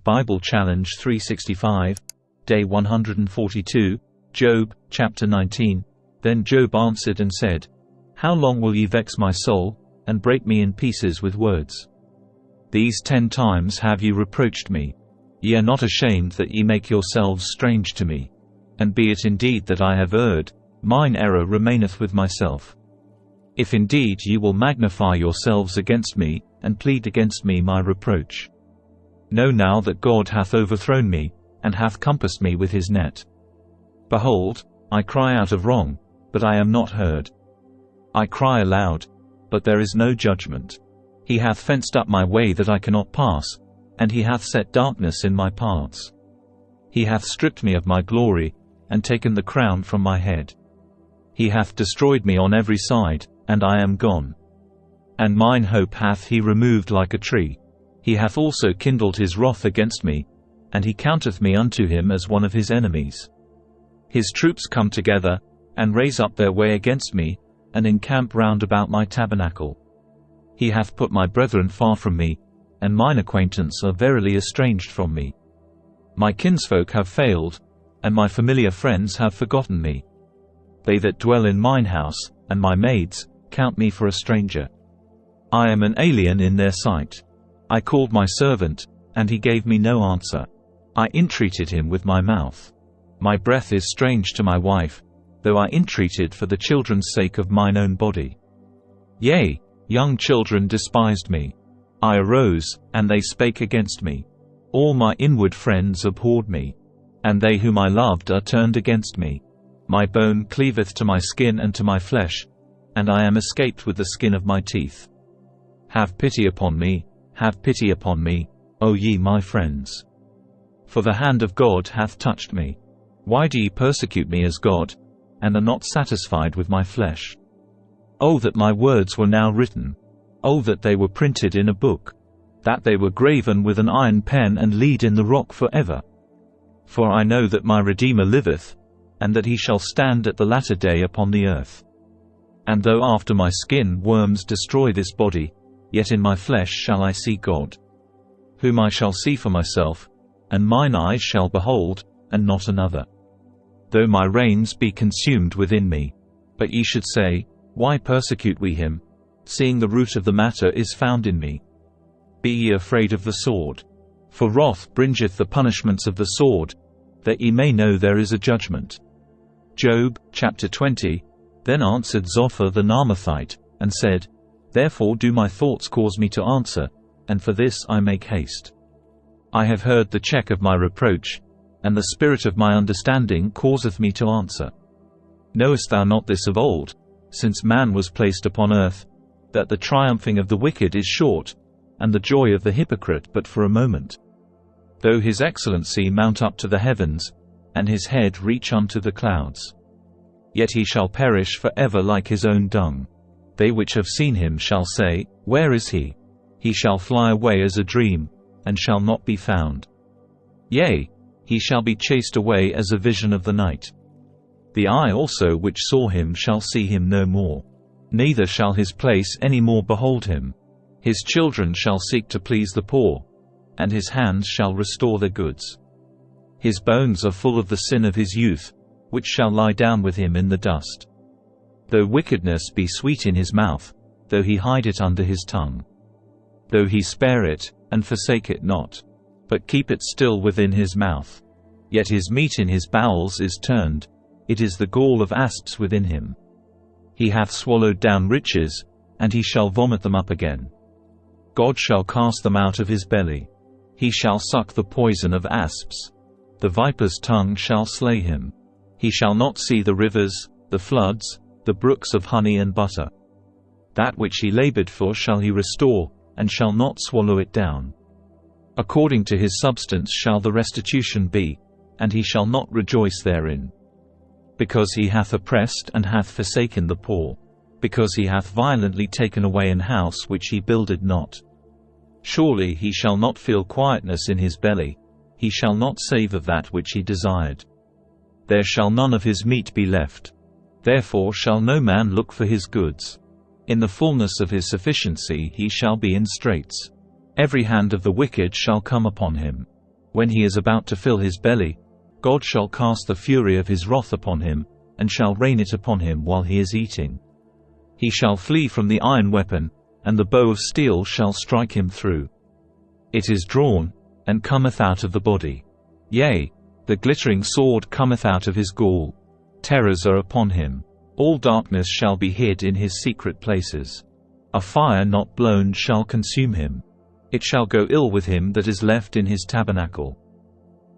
Bible Challenge 365, Day 142, Job, Chapter 19. Then Job answered and said, How long will ye vex my soul, and break me in pieces with words? These 10 times have ye reproached me. Ye are not ashamed that ye make yourselves strange to me. And be it indeed that I have erred, mine error remaineth with myself. If indeed ye will magnify yourselves against me, and plead against me my reproach. Know now that God hath overthrown me, and hath compassed me with his net. Behold, I cry out of wrong, but I am not heard. I cry aloud, but there is no judgment. He hath fenced up my way that I cannot pass, and he hath set darkness in my paths. He hath stripped me of my glory, and taken the crown from my head. He hath destroyed me on every side, and I am gone. And mine hope hath he removed like a tree. He hath also kindled his wrath against me, and he counteth me unto him as one of his enemies. His troops come together, and raise up their way against me, and encamp round about my tabernacle. He hath put my brethren far from me, and mine acquaintance are verily estranged from me. My kinsfolk have failed, and my familiar friends have forgotten me. They that dwell in mine house, and my maids, count me for a stranger. I am an alien in their sight. I called my servant, and he gave me no answer. I entreated him with my mouth. My breath is strange to my wife, though I entreated for the children's sake of mine own body. Yea, young children despised me. I arose, and they spake against me. All my inward friends abhorred me, and they whom I loved are turned against me. My bone cleaveth to my skin and to my flesh, and I am escaped with the skin of my teeth. Have pity upon me, O ye my friends. For the hand of God hath touched me. Why do ye persecute me as God, and are not satisfied with my flesh? O that my words were now written! O that they were printed in a book! That they were graven with an iron pen and lead in the rock for ever! For I know that my Redeemer liveth, and that he shall stand at the latter day upon the earth. And though after my skin worms destroy this body, yet in my flesh shall I see God, whom I shall see for myself, and mine eyes shall behold, and not another. Though my reins be consumed within me. But ye should say, Why persecute we him, seeing the root of the matter is found in me? Be ye afraid of the sword. For wrath bringeth the punishments of the sword, that ye may know there is a judgment. Job, chapter 20. Then answered Zophar the Naamathite, and said, Therefore do my thoughts cause me to answer, and for this I make haste. I have heard the check of my reproach, and the spirit of my understanding causeth me to answer. Knowest thou not this of old, since man was placed upon earth, that the triumphing of the wicked is short, and the joy of the hypocrite but for a moment? Though his excellency mount up to the heavens, and his head reach unto the clouds, yet he shall perish for ever like his own dung. They which have seen him shall say, Where is he? He shall fly away as a dream, and shall not be found. Yea, he shall be chased away as a vision of the night. The eye also which saw him shall see him no more, neither shall his place any more behold him. His children shall seek to please the poor, and his hands shall restore their goods. His bones are full of the sin of his youth, which shall lie down with him in the dust. Though wickedness be sweet in his mouth, though he hide it under his tongue, though he spare it, and forsake it not, but keep it still within his mouth, yet his meat in his bowels is turned, it is the gall of asps within him. He hath swallowed down riches, and he shall vomit them up again. God shall cast them out of his belly. He shall suck the poison of asps. The viper's tongue shall slay him. He shall not see the rivers, the floods, the brooks of honey and butter. That which he labored for shall he restore, and shall not swallow it down. According to his substance shall the restitution be, and he shall not rejoice therein. Because he hath oppressed and hath forsaken the poor, because he hath violently taken away an house which he builded not. Surely he shall not feel quietness in his belly, he shall not save of that which he desired. There shall none of his meat be left. Therefore shall no man look for his goods. In the fullness of his sufficiency he shall be in straits. Every hand of the wicked shall come upon him. When he is about to fill his belly, God shall cast the fury of his wrath upon him, and shall rain it upon him while he is eating. He shall flee from the iron weapon, and the bow of steel shall strike him through. It is drawn, and cometh out of the body. Yea, the glittering sword cometh out of his gall. Terrors are upon him. All darkness shall be hid in his secret places. A fire not blown shall consume him. It shall go ill with him that is left in his tabernacle.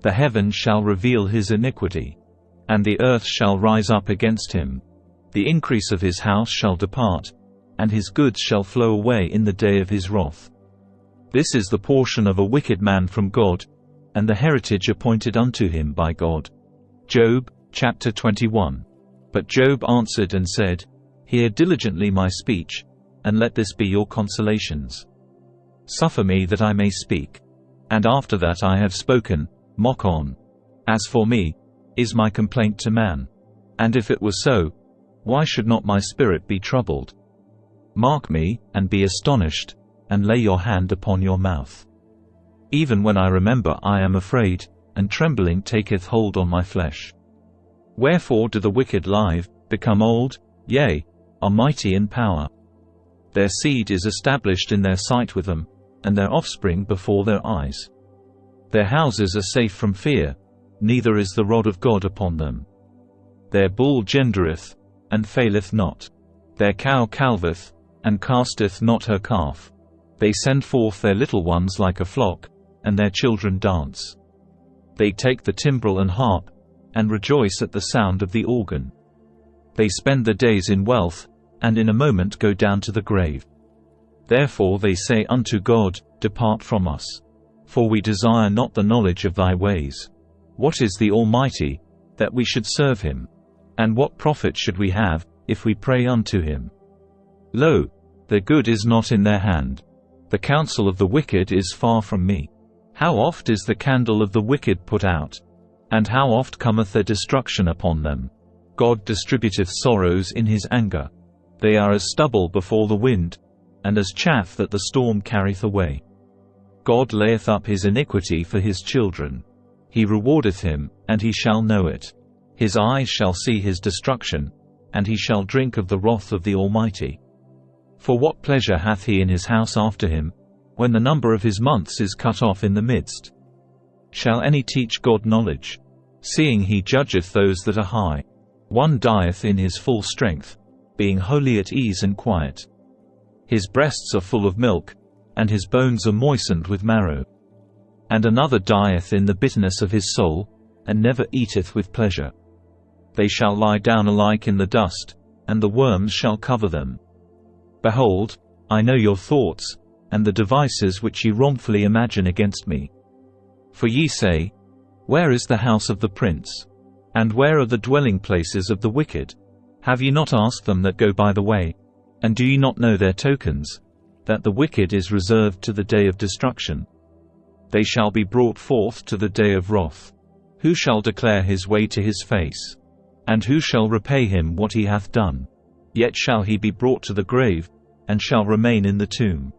The heavens shall reveal his iniquity, and the earth shall rise up against him. The increase of his house shall depart, and his goods shall flow away in the day of his wrath. This is the portion of a wicked man from God, and the heritage appointed unto him by God. Job, chapter 21. But Job answered and said, Hear diligently my speech, and let this be your consolations. Suffer me that I may speak. And after that I have spoken, mock on. As for me, is my complaint to man? And if it were so, why should not my spirit be troubled? Mark me, and be astonished, and lay your hand upon your mouth. Even when I remember I am afraid, and trembling taketh hold on my flesh. Wherefore do the wicked live, become old, yea, are mighty in power? Their seed is established in their sight with them, and their offspring before their eyes. Their houses are safe from fear, neither is the rod of God upon them. Their bull gendereth, and faileth not. Their cow calveth, and casteth not her calf. They send forth their little ones like a flock, and their children dance. They take the timbrel and harp, and rejoice at the sound of the organ. They spend their days in wealth, and in a moment go down to the grave. Therefore they say unto God, Depart from us. For we desire not the knowledge of thy ways. What is the Almighty, that we should serve him? And what profit should we have, if we pray unto him? Lo, their good is not in their hand. The counsel of the wicked is far from me. How oft is the candle of the wicked put out? And how oft cometh their destruction upon them? God distributeth sorrows in his anger. They are as stubble before the wind, and as chaff that the storm carrieth away. God layeth up his iniquity for his children. He rewardeth him, and he shall know it. His eyes shall see his destruction, and he shall drink of the wrath of the Almighty. For what pleasure hath he in his house after him, when the number of his months is cut off in the midst? Shall any teach God knowledge? Seeing he judgeth those that are high. One dieth in his full strength, being wholly at ease and quiet. His breasts are full of milk, and his bones are moistened with marrow. And another dieth in the bitterness of his soul, and never eateth with pleasure. They shall lie down alike in the dust, and the worms shall cover them. Behold, I know your thoughts, and the devices which ye wrongfully imagine against me. For ye say, Where is the house of the prince? And where are the dwelling places of the wicked? Have ye not asked them that go by the way? And do ye not know their tokens, that the wicked is reserved to the day of destruction? They shall be brought forth to the day of wrath. Who shall declare his way to his face? And who shall repay him what he hath done? Yet shall he be brought to the grave, and shall remain in the tomb.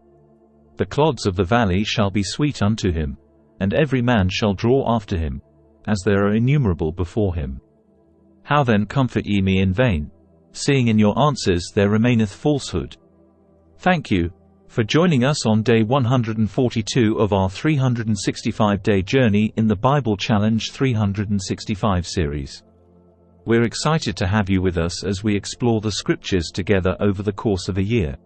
The clods of the valley shall be sweet unto him, and every man shall draw after him, as there are innumerable before him. How then comfort ye me in vain, seeing in your answers there remaineth falsehood? Thank you for joining us on day 142 of our 365-day journey in the Bible Challenge 365 series. We're excited to have you with us as we explore the scriptures together over the course of a year.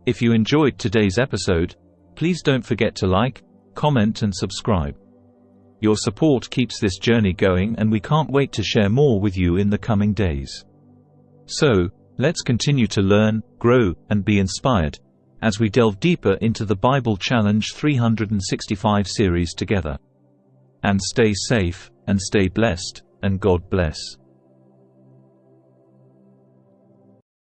If you enjoyed today's episode, please don't forget to like, comment and subscribe. Your support keeps this journey going, and we can't wait to share more with you in the coming days. So, let's continue to learn, grow, and be inspired as we delve deeper into the Bible Challenge 365 series together. And stay safe, and stay blessed, and God bless.